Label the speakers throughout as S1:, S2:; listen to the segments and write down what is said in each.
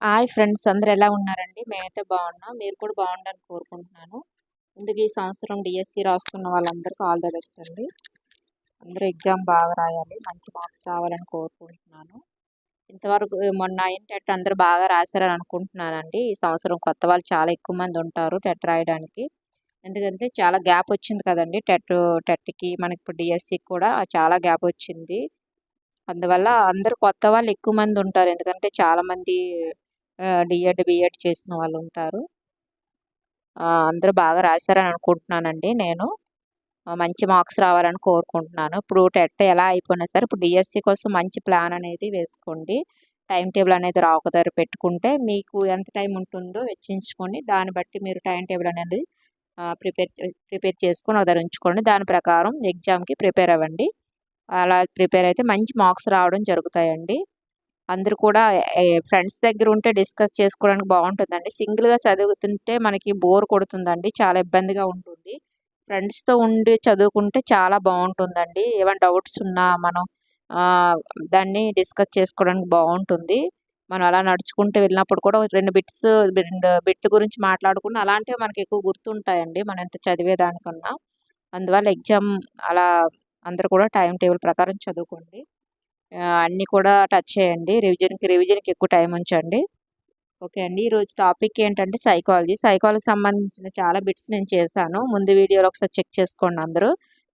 S1: Hi friends, అందరూ ఎలా ఉన్నారండి? మేమైతే బాగున్నాం. మీరు కూడా బాగుండాలని కోరుకుంటున్నాను. ముందుగా ఈ సంవత్సరం డిఎస్సి రాస్తున్న వాళ్ళందరికీ ఆల్ ద బెస్ట్ అండి. అందరూ ఎగ్జామ్ బాగా రాయాలి, మంచి మార్క్స్ రావాలని కోరుకుంటున్నాను. ఇంతవరకు మొన్న అయిన టెట్ అందరూ బాగా రాశారని అనుకుంటున్నానండి. ఈ సంవత్సరం కొత్త వాళ్ళు చాలా ఎక్కువ మంది ఉంటారు టెట్ రాయడానికి. ఎందుకంటే చాలా గ్యాప్ వచ్చింది కదండి. టెట్కి మనకి ఇప్పుడు డిఎస్సికి కూడా చాలా గ్యాప్ వచ్చింది. అందువల్ల అందరూ కొత్త వాళ్ళు ఎక్కువ మంది ఉంటారు. ఎందుకంటే చాలామంది డిఎడ్, బిఎడ్ చేసిన వాళ్ళు ఉంటారు. అందరూ బాగా రాశారని అనుకుంటున్నానండి నేను. మంచి మార్క్స్ రావాలని కోరుకుంటున్నాను. ఇప్పుడు టెట్ ఎలా అయిపోయినా సరే ఇప్పుడు డిఎస్సి కోసం మంచి ప్లాన్ అనేది వేసుకోండి. టైం టేబుల్ అనేది ఒక దగ్గర పెట్టుకుంటే మీకు ఎంత టైం ఉంటుందో వెచ్చించుకొని దాన్ని బట్టి మీరు టైం టేబుల్ అనేది ప్రిపేర్ చేసుకొని ఒక దగ్గర ఉంచుకోండి. దాని ప్రకారం ఎగ్జామ్కి ప్రిపేర్ అవ్వండి. అలా ప్రిపేర్ అయితే మంచి మార్క్స్ రావడం జరుగుతాయండి. అందరూ కూడా ఫ్రెండ్స్ దగ్గర ఉంటే డిస్కస్ చేసుకోవడానికి బాగుంటుందండి. సింగిల్గా చదువుతుంటే మనకి బోర్ కొడుతుందండి, చాలా ఇబ్బందిగా ఉంటుంది. ఫ్రెండ్స్తో ఉండి చదువుకుంటే చాలా బాగుంటుందండి. ఏమైనా డౌట్స్ ఉన్నా మనం దాన్ని డిస్కస్ చేసుకోవడానికి బాగుంటుంది. మనం అలా నడుచుకుంటూ వెళ్ళినప్పుడు కూడా రెండు బిట్ గురించి మాట్లాడుకున్న అలాంటివి మనకి ఎక్కువ గుర్తుంటాయండి మనం ఎంత చదివేదానికన్నా. అందువల్ల ఎగ్జామ్ అలా అందరూ కూడా టైం టేబుల్ ప్రకారం చదువుకోండి. అన్నీ కూడా టచ్ చేయండి. రివిజన్కి ఎక్కువ టైం ఉంచండి. ఓకే అండి. ఈరోజు టాపిక్ ఏంటంటే సైకాలజీకి సంబంధించిన చాలా బిట్స్ నేను చేశాను. ముందు వీడియోలో ఒకసారి చెక్ చేసుకోండి అందరూ.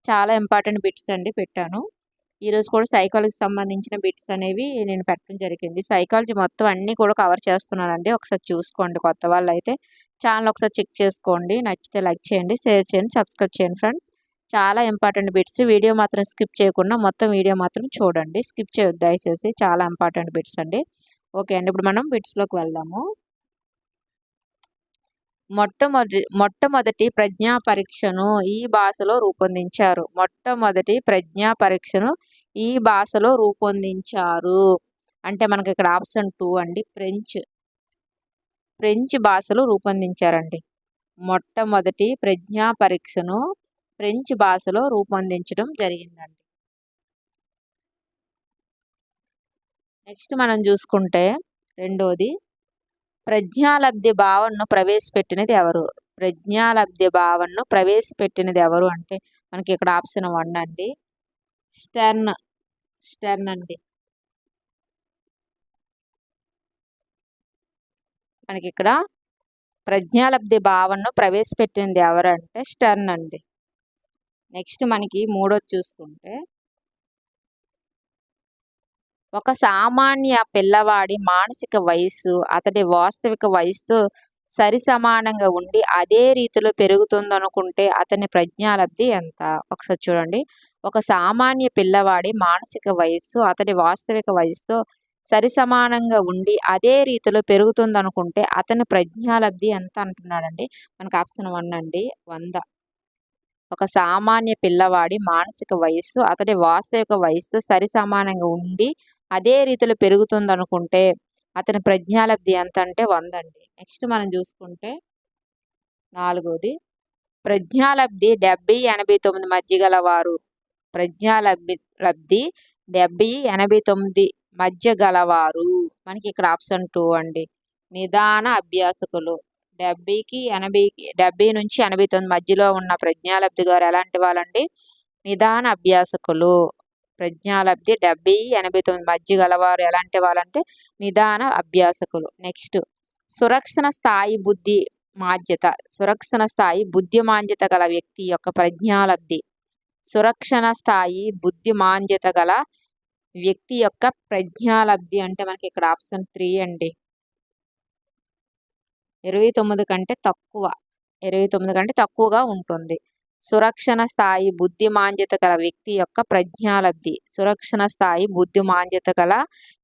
S1: చాలా ఇంపార్టెంట్ బిట్స్ అండి పెట్టాను. ఈరోజు కూడా సైకాలజీకి సంబంధించిన బిట్స్ అనేవి నేను పెట్టడం జరిగింది. సైకాలజీ మొత్తం అన్నీ కూడా కవర్ చేస్తున్నానండి. ఒకసారి చూసుకోండి. కొత్త వాళ్ళైతే ఛానల్ ఒకసారి చెక్ చేసుకోండి. నచ్చితే లైక్ చేయండి, షేర్ చేయండి, సబ్స్క్రైబ్ చేయండి ఫ్రెండ్స్. చాలా ఇంపార్టెంట్ బిట్స్. వీడియో మాత్రం స్కిప్ చేయకుండా మొత్తం వీడియో మాత్రం చూడండి. స్కిప్ చేయొద్దు దయచేసి. చాలా ఇంపార్టెంట్ బిట్స్ అండి. ఓకే అండి. ఇప్పుడు మనం బిట్స్లోకి వెళ్దాము. మొట్టమొదటి ప్రజ్ఞా పరీక్షను ఈ భాషలో రూపొందించారు. మొట్టమొదటి ప్రజ్ఞా పరీక్షను ఈ భాషలో రూపొందించారు అంటే మనకి ఇక్కడ ఆప్షన్ 2 అండి. ఫ్రెంచ్ భాషలో రూపొందించారండి. మొట్టమొదటి ప్రజ్ఞా పరీక్షను ఫ్రెంచ్ భాషలో రూపొందించడం జరిగిందండి. నెక్స్ట్ మనం చూసుకుంటే రెండోది, ప్రజ్ఞాలబ్ధి భావనను ప్రవేశపెట్టినది ఎవరు? ప్రజ్ఞాలబ్ధి భావనను ప్రవేశపెట్టినది ఎవరు అంటే మనకి ఇక్కడ ఆప్షన్ 1 అండి. స్టెర్న్ అండి. మనకి ఇక్కడ ప్రజ్ఞాలబ్ధి భావనను ప్రవేశపెట్టినది ఎవరంటే స్టెర్న్ అండి. నెక్స్ట్ మనకి మూడోది చూసుకుంటే, ఒక సామాన్య పిల్లవాడి మానసిక వయస్సు అతడి వాస్తవిక వయస్సుతో సరిసమానంగా ఉండి అదే రీతిలో పెరుగుతుందనుకుంటే అతని ప్రజ్ఞాలబ్ధి ఎంత? ఒకసారి చూడండి. ఒక సామాన్య పిల్లవాడి మానసిక వయస్సు అతడి వాస్తవిక వయస్సుతో సరిసమానంగా ఉండి అదే రీతిలో పెరుగుతుందనుకుంటే అతని ప్రజ్ఞాలబ్ధి ఎంత అంటున్నాడండి. మనకు ఆప్షన్ 1 అండి, 100. ఒక సామాన్య పిల్లవాడి మానసిక వయస్సు అతడి వాస్తవిక వయస్సుతో సరిసమానంగా ఉండి అదే రీతిలో పెరుగుతుందనుకుంటే అతని ప్రజ్ఞాలబ్ధి ఎంత అంటే 100 అండి. నెక్స్ట్ మనం చూసుకుంటే నాలుగోది, ప్రజ్ఞాలబ్ధి 70-89 మధ్య గలవారు. ప్రజ్ఞాలబ్ధి 70-89 మధ్య గలవారు. మనకి ఇక్కడ ఆప్షన్ 2 అండి. నిదాన అభ్యాసకులు. 70 నుంచి 89 మధ్యలో ఉన్న ప్రజ్ఞాలబ్ధి గారు ఎలాంటి వాళ్ళండి? నిదాన అభ్యాసకులు. ప్రజ్ఞాలబ్ధి 70-89 మధ్య గలవారు ఎలాంటి వాళ్ళంటే నిదాన అభ్యాసకులు. నెక్స్ట్, సురక్షణ స్థాయి బుద్ధిమాంద్యత గల వ్యక్తి యొక్క ప్రజ్ఞాలబ్ధి. సురక్షణ స్థాయి బుద్ధిమాంద్యత గల వ్యక్తి యొక్క ప్రజ్ఞాలబ్ధి అంటే మనకి ఇక్కడ ఆప్షన్ 3 అండి. 29 కంటే తక్కువగా ఉంటుంది. సురక్షణ స్థాయి బుద్ధిమాంద్యత గల వ్యక్తి యొక్క ప్రజ్ఞాలబ్ధి. సురక్షణ స్థాయి బుద్ధిమాంద్యత గల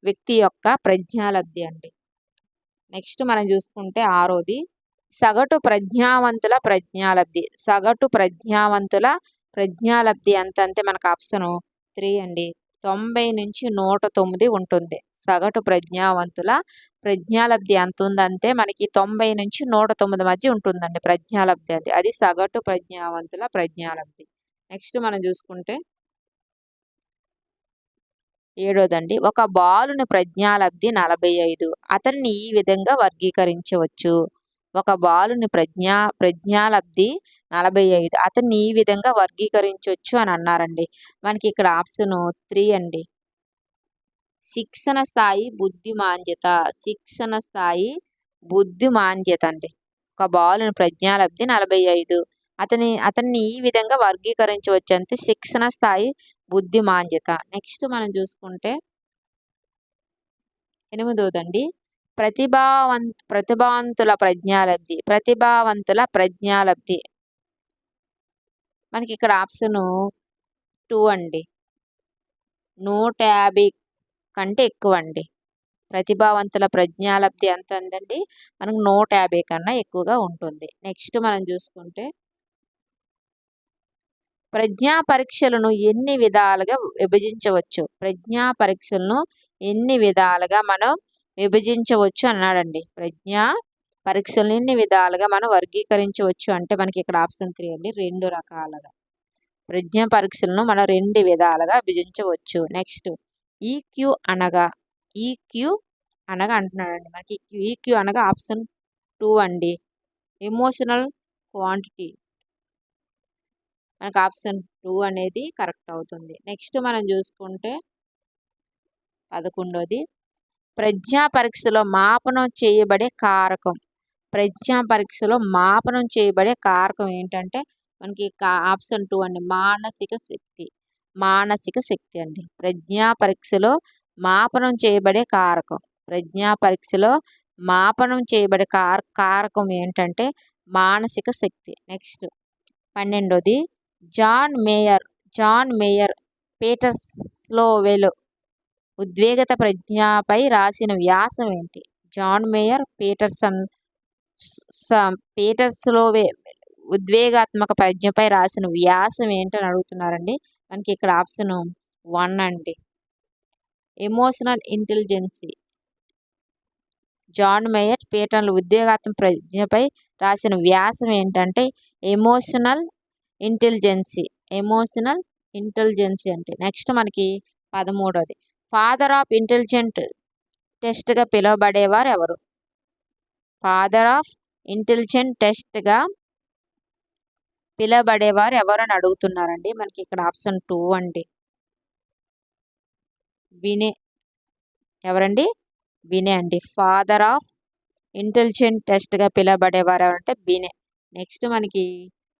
S1: వ్యక్తి యొక్క ప్రజ్ఞాలబ్ధి అండి. నెక్స్ట్ మనం చూసుకుంటే ఆరోది, సగటు ప్రజ్ఞావంతుల ప్రజ్ఞాలబ్ధి. సగటు ప్రజ్ఞాలబ్ధి ఎంత అంటే మనకు ఆప్షన్ 3 అండి. 90 నుంచి 109 ఉంటుంది. సగటు ప్రజ్ఞావంతుల ప్రజ్ఞాలబ్ధి ఎంత ఉందంటే మనకి 90 నుంచి 109 మధ్య ఉంటుందండి ప్రజ్ఞాలబ్ధి. అది సగటు ప్రజ్ఞావంతుల ప్రజ్ఞాలబ్ధి. నెక్స్ట్ మనం చూసుకుంటే ఏడోదండి, ఒక బాలుని ప్రజ్ఞాలబ్ధి 45. అతన్ని ఈ విధంగా వర్గీకరించవచ్చు. ఒక బాలుని ప్రజ్ఞాలబ్ధి 45. అతన్ని ఈ విధంగా వర్గీకరించవచ్చు అని అన్నారండి. మనకి ఇక్కడ ఆప్షన్ 3 అండి. శిక్షణ స్థాయి బుద్ధిమాంద్యత. శిక్షణ స్థాయి బుద్ధిమాంద్యత అండి. ఒక బాలుని ప్రజ్ఞాలబ్ధి 45. అతన్ని ఈ విధంగా వర్గీకరించవచ్చు అంటే శిక్షణ స్థాయి బుద్ధిమాంద్యత. నెక్స్ట్ మనం చూసుకుంటే 8దండి, ప్రతిభావంతుల ప్రజ్ఞాలబ్ధి. ప్రతిభావంతుల ప్రజ్ఞాలబ్ధి మనకి ఇక్కడ ఆప్షన్ 2 అండి. 150 కంటే ఎక్కువ అండి. ప్రతిభావంతుల ప్రజ్ఞాలబ్ధి ఎంత ఉందండి, మనకు 150 కన్నా ఎక్కువగా ఉంటుంది. నెక్స్ట్ మనం చూసుకుంటే ప్రజ్ఞా పరీక్షలను ఎన్ని విధాలుగా విభజించవచ్చు. ప్రజ్ఞా పరీక్షలను ఎన్ని విధాలుగా మనం విభజించవచ్చు అన్నాడండి. ప్రజ్ఞా పరీక్షలను ఎన్ని విధాలుగా మనం వర్గీకరించవచ్చు అంటే మనకి ఇక్కడ ఆప్షన్ 3 అండి. 2 రకాలుగా ప్రజ్ఞా పరీక్షలను మనం 2 విధాలుగా విభజించవచ్చు. నెక్స్ట్ ఈక్యూ అనగా అంటున్నాడండి. మనకి ఈక్యూ అనగా ఆప్షన్ 2 అండి. Emotional quantity. మనకు ఆప్షన్ 2 అనేది కరెక్ట్ అవుతుంది. నెక్స్ట్ మనం చూసుకుంటే 11ది, ప్రజ్ఞా పరీక్షలో మాపనం చేయబడే కారకం. ప్రజ్ఞా పరీక్షలో మాపనం చేయబడే కారకం ఏంటంటే మనకి ఆప్షన్ 2 అండి. మానసిక శక్తి. మానసిక శక్తి అండి. ప్రజ్ఞా పరీక్షలో మాపనం చేయబడే కారకం. ప్రజ్ఞా పరీక్షలో మాపనం చేయబడే కారకం ఏంటంటే మానసిక శక్తి. నెక్స్ట్ 12ది, జాన్ మేయర్ పీటర్స్లోవెల్ ఉద్వేగత ప్రజ్ఞపై రాసిన వ్యాసం ఏంటి? జాన్ మేయర్ పీటర్స్లోవే ఉద్వేగాత్మక ప్రజ్ఞపై రాసిన వ్యాసం ఏంటని అడుగుతున్నారండి. మనకి ఇక్కడ ఆప్షన్ 1 అండి. ఎమోషనల్ ఇంటెలిజెన్సీ. జాన్ మేయర్ పీటర్ల ఉద్వేగాత్మక ప్రజ్ఞపై రాసిన వ్యాసం ఏంటంటే ఎమోషనల్ ఇంటెలిజెన్సీ. ఎమోషనల్ ఇంటెలిజెన్సీ అంటే. నెక్స్ట్ మనకి 13ది, ఫాదర్ ఆఫ్ ఇంటెలిజెంట్ టెస్ట్గా పిలువబడేవారు ఎవరు? ఫాదర్ ఆఫ్ ఇంటెలిజెంట్ టెస్ట్గా పిలువబడేవారు ఎవరు అని అడుగుతున్నారండి. మనకి ఇక్కడ ఆప్షన్ 2 అండి. వినే. ఎవరండి? వినే అండి. ఫాదర్ ఆఫ్ ఇంటెలిజెంట్ టెస్ట్గా పిలువబడేవారు ఎవరంటే వినే. నెక్స్ట్ మనకి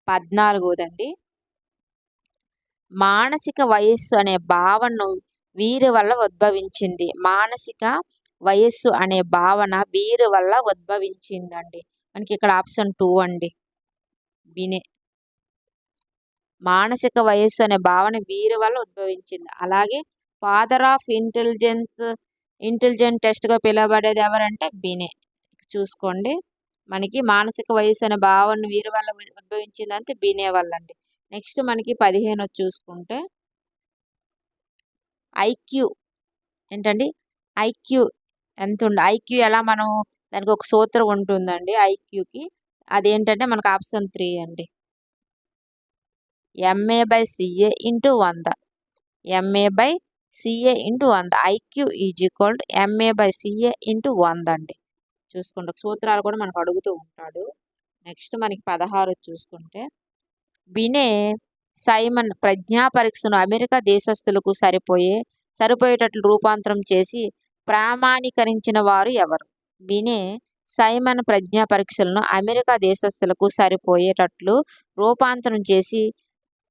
S1: 14దండి, మానసిక వయస్సు అనే భావనను వీరి వల్ల ఉద్భవించింది. మానసిక వయస్సు అనే భావన వీరి వల్ల ఉద్భవించిందండి. మనకి ఇక్కడ ఆప్షన్ 2 అండి. వినే. మానసిక వయస్సు అనే భావన వీరి వల్ల ఉద్భవించింది. అలాగే ఫాదర్ ఆఫ్ ఇంటెలిజెంట్ టెస్ట్గా పిలువబడేది ఎవరంటే వినే. చూసుకోండి, మనకి మానసిక వయస్సు అనే భావన వీరి వల్ల ఉద్భవించిందంటే వినే వల్ల అండి. నెక్స్ట్ మనకి 15 చూసుకుంటే ఐక్యూ ఏంటండి? ఐక్యూ ఎంత ఉంది? ఐక్యూ ఎలా మనం దానికి ఒక సూత్రం ఉంటుందండి ఐక్యూకి. అదేంటంటే మనకు ఆప్షన్ 3 అండి. MA/CA × 100. MA/CA × 100. IQ is equal to MA/CA × 100 అండి. చూసుకోండి, సూత్రాలు కూడా మనకు అడుగుతూ ఉంటాడు. నెక్స్ట్ మనకి 16 చూసుకుంటే వినే సైమన్ ప్రజ్ఞా పరీక్షను అమెరికా దేశస్థులకు సరిపోయేటట్లు రూపాంతరం చేసి ప్రామాణీకరించిన వారు ఎవరు? వినే సైమన్ ప్రజ్ఞా పరీక్షలను అమెరికా దేశస్థులకు సరిపోయేటట్లు రూపాంతరం చేసి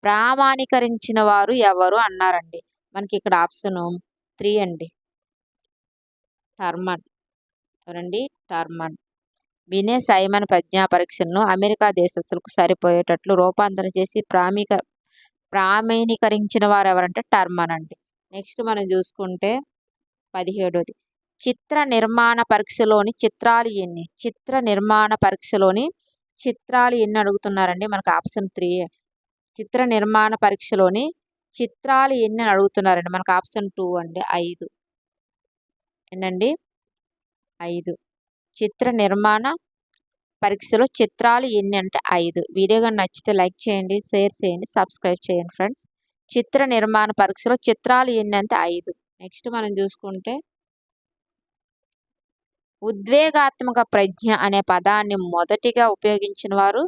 S1: ప్రామాణీకరించిన వారు ఎవరు అన్నారండి. మనకి ఇక్కడ ఆప్షన్ 3 అండి. టర్మన్. ఎవరండి? టర్మన్. వినే సైమన్ ప్రజ్ఞా పరీక్షలను అమెరికా దేశస్థులకు సరిపోయేటట్లు రూపాంతరం చేసి ప్రామాణీకరించిన వారు ఎవరంటే టర్మన్ అండి. నెక్స్ట్ మనం చూసుకుంటే 17ది, చిత్ర నిర్మాణ పరీక్షలోని చిత్రాలు ఎన్ని? చిత్ర నిర్మాణ పరీక్షలోని చిత్రాలు ఎన్ని అడుగుతున్నారండి. మనకు ఆప్షన్ 3. చిత్ర నిర్మాణ పరీక్షలోని చిత్రాలు ఎన్ని అని అడుగుతున్నారండి. మనకు ఆప్షన్ 2 అండి. 5. ఏంటండి? 5. చిత్ర నిర్మాణ పరీక్షలో చిత్రాలు ఎన్ని అంటే 5. వీడియో కానీ నచ్చితే లైక్ చేయండి, షేర్ చేయండి, సబ్స్క్రైబ్ చేయండి ఫ్రెండ్స్. చిత్ర నిర్మాణ పరీక్షలో చిత్రాలు ఎన్ని అంటే 5. నెక్స్ట్ మనం చూసుకుంటే ఉద్వేగాత్మక ప్రజ్ఞ అనే పదాన్ని మొదటిగా ఉపయోగించిన వారు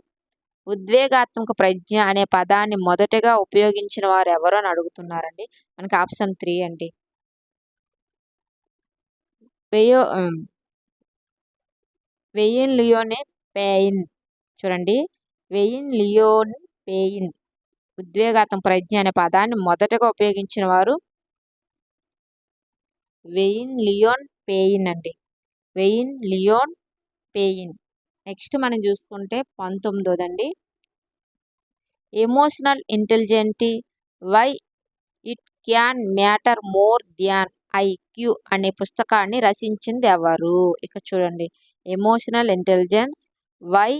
S1: ఉద్వేగాత్మక ప్రజ్ఞ అనే పదాన్ని మొదటగా ఉపయోగించిన వారు ఎవరు అని అడుగుతున్నారండి. మనకి ఆప్షన్ 3 అండి. వెయో వెయిన్ లియోనే పేయిన్. చూడండి, వెయిన్ లియోన్ పేయిన్ ఉద్వేగాత్మక ప్రజ్ఞ అనే పదాన్ని మొదటగా ఉపయోగించిన వారు వెయిన్ లియోన్ పేయిన్ అండి. Wayne Leon Payne. నెక్స్ట్ మనం చూసుకుంటే 19దండి. Emotional intelligence why it can matter more than IQ అనే పుస్తకాన్ని రచించింది ఎవరు? ఇక్కడ చూడండి, emotional intelligence why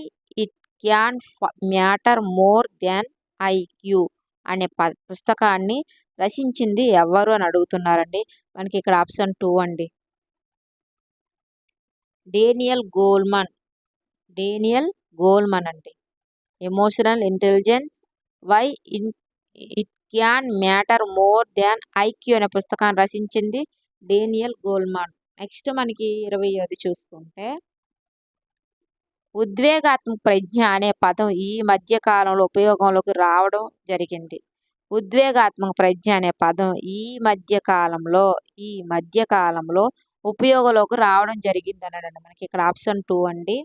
S1: it can matter more than IQ అనే పుస్తకాన్ని రచించింది ఎవరు అని అడుగుతున్నారండి. మనకి ఇక్కడ ఆప్షన్ 2 అండి. డేనియల్ గోల్మన్ అండి. Emotional intelligence why it can matter more than IQ అనే పుస్తకాన్ని రచించింది డేనియల్ గోల్మన్. నెక్స్ట్ మనకి 25 చూసుకుంటే ఉద్వేగాత్మక ప్రజ్ఞ అనే పదం ఈ మధ్య కాలంలో ఉపయోగంలోకి రావడం జరిగింది. ఉద్వేగాత్మక ప్రజ్ఞ అనే పదం ఈ మధ్య కాలంలో ఉపయోగంలోకి రావడం జరిగింది అన్నాడండి. మనకి ఇక్కడ ఆప్షన్ 2 అండి.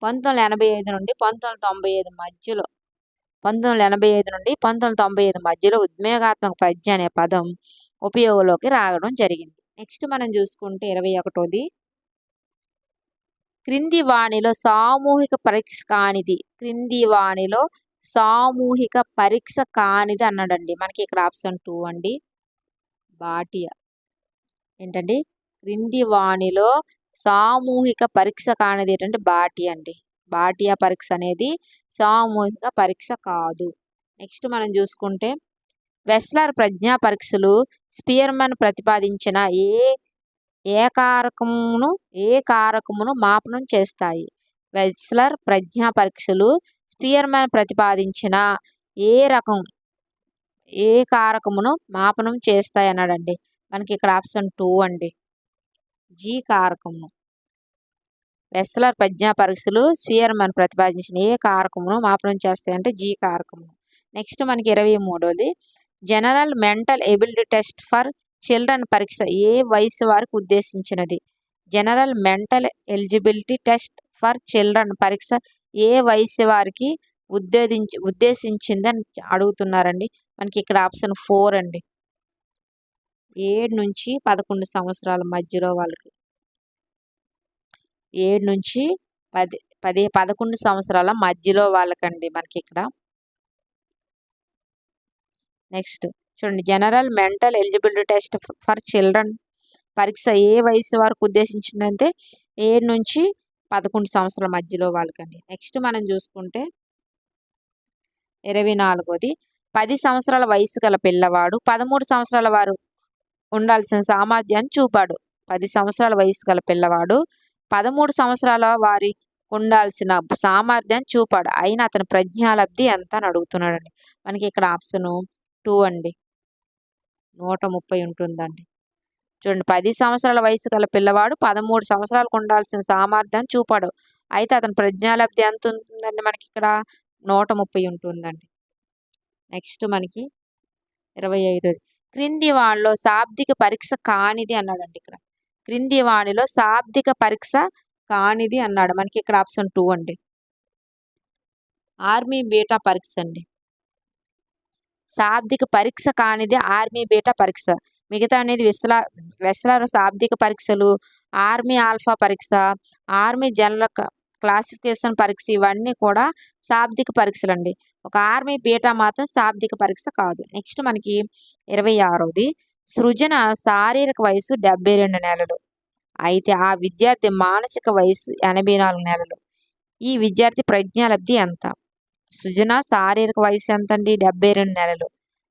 S1: 1985 నుండి 1995 మధ్యలో 1985 నుండి 1995 మధ్యలో ఉద్వేగాత్మక ప్రజ్ఞ అనే పదం ఉపయోగంలోకి రావడం జరిగింది. నెక్స్ట్ మనం చూసుకుంటే 21ది. క్రింది వాణిలో సామూహిక పరీక్ష కానిది అన్నాడండి. మనకి ఇక్కడ ఆప్షన్ 2 అండి. బాటియా. ఏంటండి? క్రింది వాణిలో సామూహిక పరీక్ష కానిది ఏంటంటే బాటియా అండి. బాటియా పరీక్ష అనేది సామూహిక పరీక్ష కాదు. నెక్స్ట్ మనం చూసుకుంటే వెస్లర్ ప్రజ్ఞా పరీక్షలు స్పియర్మన్ ప్రతిపాదించిన ఏ కారకమును మాపనం చేస్తాయి? వెస్లర్ ప్రజ్ఞా పరీక్షలు స్పియర్మన్ ప్రతిపాదించిన ఏ కారకమును మాపనం చేస్తాయి అన్నాడండి. మనకి ఇక్కడ ఆప్షన్ 2 అండి. జీ కారకము. వెస్లర్ ప్రజ్ఞా పరీక్షలు స్పియర్మన్ ప్రతిపాదించిన ఏ కారకమును మాపనం చేస్తాయంటే జీ కారకము. నెక్స్ట్ మనకి 23ది. General mental ability test for children పరీక్ష ఏ వయసు వారికి ఉద్దేశించినది? General mental eligibility test for children పరీక్ష ఏ వయసు వారికి ఉద్దేశించింది అని అడుగుతున్నారండి. మనకి ఇక్కడ ఆప్షన్ 4 అండి. 7 నుంచి 11 సంవత్సరాల మధ్యలో వాళ్ళకి. 7 నుంచి 11 సంవత్సరాల మధ్యలో వాళ్ళకండి మనకి ఇక్కడ. నెక్స్ట్ చూడండి, general mental eligibility test for children పరీక్ష ఏ వయసు వరకు ఉద్దేశించిందంటే 7 నుంచి 11 సంవత్సరాల మధ్యలో వాళ్ళకండి. నెక్స్ట్ మనం చూసుకుంటే 24ది. 10 సంవత్సరాల వయసు గల పిల్లవాడు 13 సంవత్సరాల వారు ఉండాల్సిన సామర్థ్యాన్ని చూపాడు. 10 సంవత్సరాల వయసు గల పిల్లవాడు 13 సంవత్సరాల వారి ఉండాల్సిన సామర్థ్యాన్ని చూపాడు. అయినా అతని ప్రజ్ఞాలబ్ధి ఎంత అని అడుగుతున్నాడండి. మనకి ఇక్కడ ఆప్షన్ 2 అండి. 130 ఉంటుందండి. చూడండి, 10 సంవత్సరాల వయసు గల పిల్లవాడు 13 సంవత్సరాలకు ఉండాల్సిన సామర్థ్యాన్ని చూపాడు. అయితే అతని ప్రజ్ఞాలబ్ధి ఎంత ఉంటుందండి? మనకి ఇక్కడ 130 ఉంటుందండి. నెక్స్ట్ మనకి 25ది. క్రింది వాణిలో శాబ్దిక పరీక్ష కానిది అన్నాడండి. ఇక్కడ క్రింది వాణిలో శాబ్దిక పరీక్ష కానిది అన్నాడు. మనకి ఇక్కడ ఆప్షన్ 2 అండి. ఆర్మీ బీటా పరీక్ష అండి. శాబ్దిక పరీక్ష కానిది ఆర్మీ బీటా పరీక్ష. మిగతా అనేది వెస్లర్ శాబ్దిక పరీక్షలు, ఆర్మీ ఆల్ఫా పరీక్ష, ఆర్మీ జనరల్ క్లాసిఫికేషన్ పరీక్ష ఇవన్నీ కూడా శాబ్దిక పరీక్షలు అండి. ఒక ఆర్మీ బీటా మాత్రం శాబ్దిక పరీక్ష కాదు. నెక్స్ట్ మనకి 26ది. సృజన శారీరక వయసు 72 నెలలు. అయితే ఆ విద్యార్థి మానసిక వయసు 84 నెలలు. ఈ విద్యార్థి ప్రజ్ఞాలబ్ధి ఎంత? సృజన శారీరక వయసు ఎంత అండి? 72 నెలలు.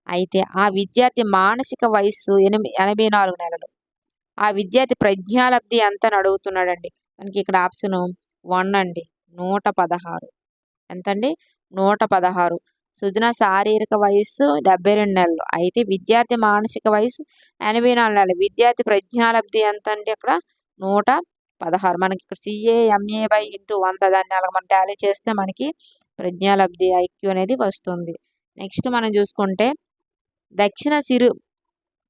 S1: అయితే ఆ విద్యార్థి మానసిక వయస్సు 84 నెలలు. ఆ విద్యార్థి ప్రజ్ఞాలబ్ధి ఎంత అని అడుగుతున్నాడండి. మనకి ఇక్కడ ఆప్షన్ 1 అండి. 116. ఎంతండి? 116. సుజన శారీరక వయస్సు 72 నెలలు. అయితే విద్యార్థి మానసిక వయసు 84 నెలలు. విద్యార్థి ప్రజ్ఞాలబ్ధి ఎంత అంటే అక్కడ 116. మనకి ఇక్కడ CA/MA/100 దాన్ని అలా మనం టాలీ చేస్తే మనకి ప్రజ్ఞాలబ్ధి ఐక్యూ అనేది వస్తుంది. నెక్స్ట్ మనం చూసుకుంటే దక్షిణ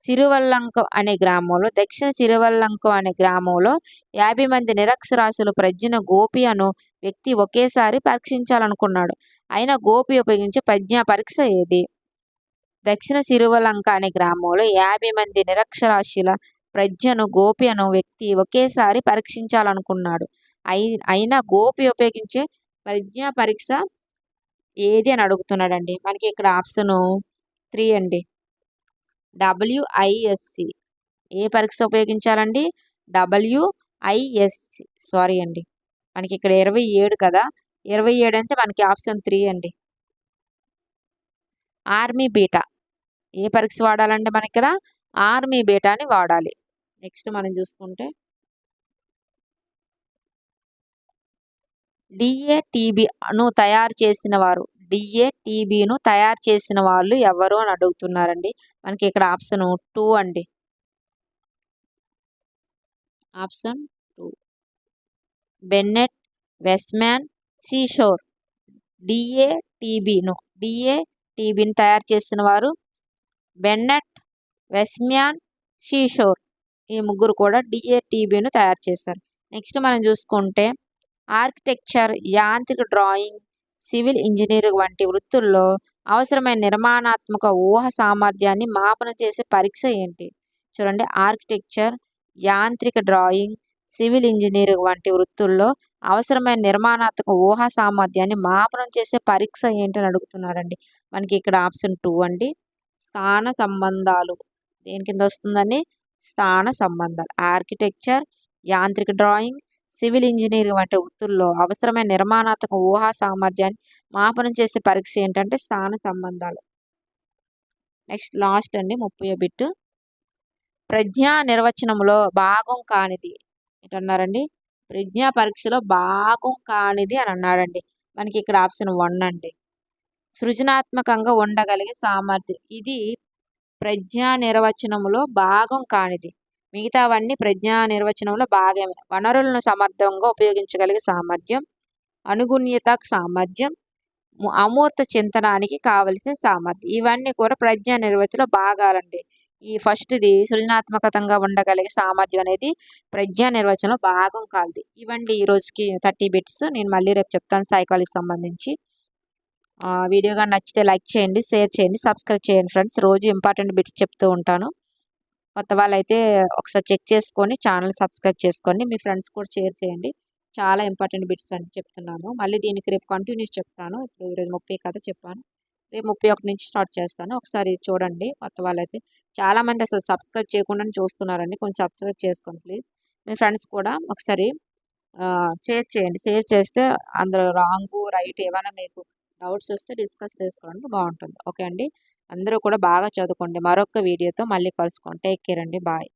S1: సిరువల్లంక అనే గ్రామంలో 50 మంది నిరక్షరాస్యులు ప్రజ్ఞ గోపి అను వ్యక్తి ఒకేసారి పరీక్షించాలనుకున్నాడు. అయినా గోపి ఉపయోగించే ప్రజ్ఞా పరీక్ష ఏది? దక్షిణ సిరువలంక అనే గ్రామంలో 50 మంది నిరక్షరాస్యుల ప్రజ్ఞను గోపి అను వ్యక్తి ఒకేసారి పరీక్షించాలనుకున్నాడు. అయినా గోపి ఉపయోగించే ప్రజ్ఞా పరీక్ష ఏది అని అడుగుతున్నాడండి. మనకి ఇక్కడ ఆప్షన్ 3 అండి, WISC. ఏ పరీక్ష ఉపయోగించాలండి? WISC. సారీ అండి, మనకి ఇక్కడ 27 కదా, 27 అంటే మనకి ఆప్షన్ 3 అండి, ఆర్మీ బీటా. ఏ పరీక్ష వాడాలంటే మనకి ఇక్కడ ఆర్మీ బీటాని వాడాలి. నెక్స్ట్ మనం చూసుకుంటే DATBను తయారు చేసిన వాళ్ళు ఎవరు అని అడుగుతున్నారండి. మనకి ఇక్కడ ఆప్షన్ 2 అండి, ఆప్షన్ 2 బెన్నెట్, వెస్మ్యాన్, సీషోర్. DATBను తయారు చేసిన వారు బెన్నెట్, వెస్మ్యాన్, సీషోర్. ఈ ముగ్గురు కూడా DATBను తయారు చేశారు. నెక్స్ట్ మనం చూసుకుంటే ఆర్కిటెక్చర్, యాంత్రిక డ్రాయింగ్, సివిల్ ఇంజనీరింగ్ వంటి వృత్తుల్లో అవసరమైన నిర్మాణాత్మక ఊహ సామర్థ్యాన్ని మాపన చేసే పరీక్ష ఏంటి? చూడండి, ఆర్కిటెక్చర్, యాంత్రిక డ్రాయింగ్, సివిల్ ఇంజనీరింగ్ వంటి వృత్తుల్లో అవసరమైన నిర్మాణాత్మక ఊహా సామర్థ్యాన్ని మాపనం చేసే పరీక్ష ఏంటని అడుగుతున్నారండి. మనకి ఇక్కడ ఆప్షన్ 2 అండి, స్థాన సంబంధాలు. దేని కింద వస్తుందండి? స్థాన సంబంధాలు. ఆర్కిటెక్చర్, యాంత్రిక డ్రాయింగ్, సివిల్ ఇంజనీరింగ్ వంటి వృత్తుల్లో అవసరమైన నిర్మాణాత్మక ఊహా సామర్థ్యాన్ని మాపనం చేసే పరీక్ష ఏంటంటే స్థాన సంబంధాలు. నెక్స్ట్ లాస్ట్ అండి, 30వ బిట్. ప్రజ్ఞా నిర్వచనంలో భాగం కానిది ఏంటన్నారండి? ప్రజ్ఞా పరీక్షలో భాగం కానిది అని అన్నాడండి. మనకి ఇక్కడ ఆప్షన్ 1 అండి, సృజనాత్మకంగా ఉండగలిగే సామర్థ్యం. ఇది ప్రజ్ఞా నిర్వచనంలో భాగం కానిది. మిగతావన్నీ ప్రజ్ఞా నిర్వచనంలో భాగమే. వనరులను సమర్థంగా ఉపయోగించగలిగే సామర్థ్యం, అనుగుణ్యత సామర్థ్యం, అమూర్త చింతనానికి కావలసిన సామర్థ్యం. ఇవన్నీ కూడా ప్రజ్ఞా నిర్వచనంలో భాగాలండి. ఈ ఫస్ట్ది సృజనాత్మకంగా ఉండగలిగే సామర్థ్యం అనేది ప్రజ్ఞా నిర్వచనంలో భాగం కాదు. ఇవండి ఈరోజుకి 30 బిట్స్. నేను మళ్ళీ రేపు చెప్తాను సైకాలజీ సంబంధించి. వీడియో కానీ నచ్చితే లైక్ చేయండి, షేర్ చేయండి, సబ్స్క్రైబ్ చేయండి ఫ్రెండ్స్. రోజు ఇంపార్టెంట్ బిట్స్ చెప్తూ ఉంటాను. కొత్త వాళ్ళైతే ఒకసారి చెక్ చేసుకొని ఛానల్ సబ్స్క్రైబ్ చేసుకోండి. మీ ఫ్రెండ్స్ కూడా షేర్ చేయండి. చాలా ఇంపార్టెంట్ బిట్స్ అని చెప్తున్నాను. మళ్ళీ దీనికి రేపు కంటిన్యూస్ చెప్తాను. ఇప్పుడు ఈరోజు 30 కదా చెప్పాను, రేపు 31 నుంచి స్టార్ట్ చేస్తాను. ఒకసారి చూడండి. కొత్త వాళ్ళైతే చాలామంది అసలు సబ్స్క్రైబ్ చేయకుండానే చూస్తున్నారండి. కొంచెం సబ్స్క్రైబ్ చేసుకోండి ప్లీజ్. మీ ఫ్రెండ్స్ కూడా ఒకసారి షేర్ చేయండి. షేర్ చేస్తే అందులో రాంగు రైట్ ఏమైనా మీకు డౌట్స్ వస్తే డిస్కస్ చేసుకోవడానికి బాగుంటుంది. ఓకే అండి, అందరూ కూడా బాగా చదువుకోండి. మరొక వీడియోతో మళ్ళీ కలుసుకోండి. టేక్ కేర్ అండి, బాయ్.